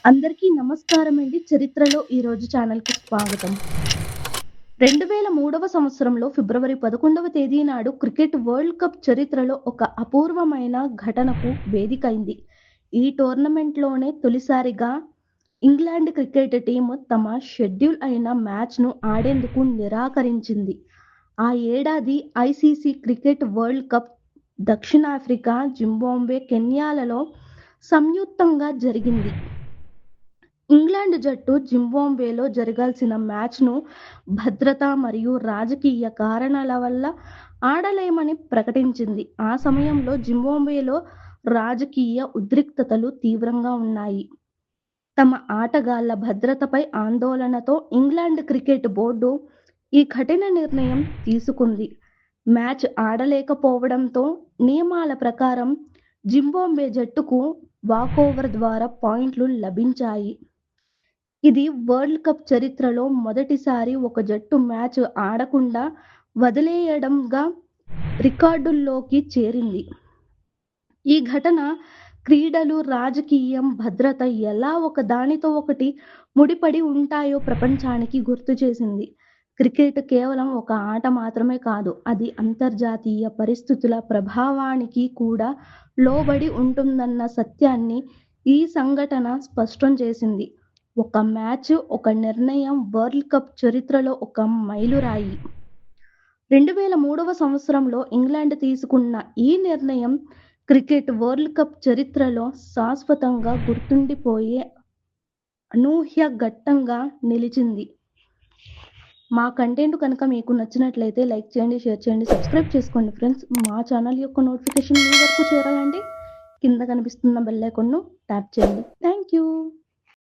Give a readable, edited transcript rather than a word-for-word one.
అందరికీ నమస్కారం అండి. చరిత్రలో ఈరోజు ఛానల్‌కి స్వాగతం. 2003వ సంవత్సరంలో ఫిబ్రవరి 11వ తేదీ నాడు క్రికెట్ వరల్డ్ కప్ చరిత్రలో ఒక అపూర్వమైన ఘటనకు వేదికైంది. ఈ టోర్నమెంట్‌లోనే తొలిసారిగా ఇంగ్లాండ్ క్రికెట్ టీమ్ తమ షెడ్యూల్ అయిన మ్యాచ్‌ను ఆడేందుకు నిరాకరించింది. ఆ ఏడాది ఐసీసీ క్రికెట్ వరల్డ్ కప్ దక్షిణాఫ్రికా, జింబాబ్వే, కెన్యాలలో సంయుక్తంగా జరిగింది. ఇంగ్లాండ్ జట్టు జింబాబ్వేలో జరగాల్సిన మ్యాచ్‌ను భద్రతా మరియు రాజకీయ కారణాల వల్ల ఆడలేమని ప్రకటించింది. ఆ సమయంలో జింబాబ్వేలో రాజకీయ ఉద్రిక్తతలు తీవ్రంగా ఉన్నాయి. తమ ఆటగాళ్ల భద్రతపై ఆందోళనతో ఇంగ్లాండ్ క్రికెట్ బోర్డు ఈ కఠిన నిర్ణయం తీసుకుంది. మ్యాచ్ ఆడలేకపోవడంతో నియమాల ప్రకారం జింబాబ్వే జట్టుకు వాకోవర్ ద్వారా పాయింట్లు లభించాయి. ఇది వరల్డ్ కప్ చరిత్రలో మొదటిసారి ఒక జట్టు మ్యాచ్ ఆడకుండా వదిలేయడంగా రికార్డుల్లోకి చేరింది. ఈ ఘటన క్రీడలు, రాజకీయం, భద్రత ఎలా ఒకదానితో ఒకటి ముడిపడి ఉంటాయో ప్రపంచానికి గుర్తు చేసింది. క్రికెట్ కేవలం ఒక ఆట మాత్రమే కాదు, అది అంతర్జాతీయ పరిస్థితుల ప్రభావానికి కూడా లోబడి ఉంటుందన్న సత్యాన్ని ఈ సంఘటన స్పష్టం చేసింది. ఒక మ్యాచ్, ఒక నిర్ణయం వరల్డ్ కప్ చరిత్రలో ఒక మైలురాయి. 2003వ సంవత్సరంలో ఇంగ్లాండ్ తీసుకున్న ఈ నిర్ణయం క్రికెట్ వరల్డ్ కప్ చరిత్రలో శాశ్వతంగా గుర్తుండిపోయే అనూహ్య ఘట్టంగా నిలిచింది. మా కంటెంట్ కనుక మీకు నచ్చినట్లయితే లైక్ చేయండి, షేర్ చేయండి, సబ్స్క్రైబ్ చేసుకోండి ఫ్రెండ్స్. మా ఛానల్ యొక్క నోటిఫికేషన్ మీ వరకు చేరాలంటే కింద కనిపిస్తున్న బెల్ ఐకాన్‌ను ట్యాప్ చేయండి. Thank you.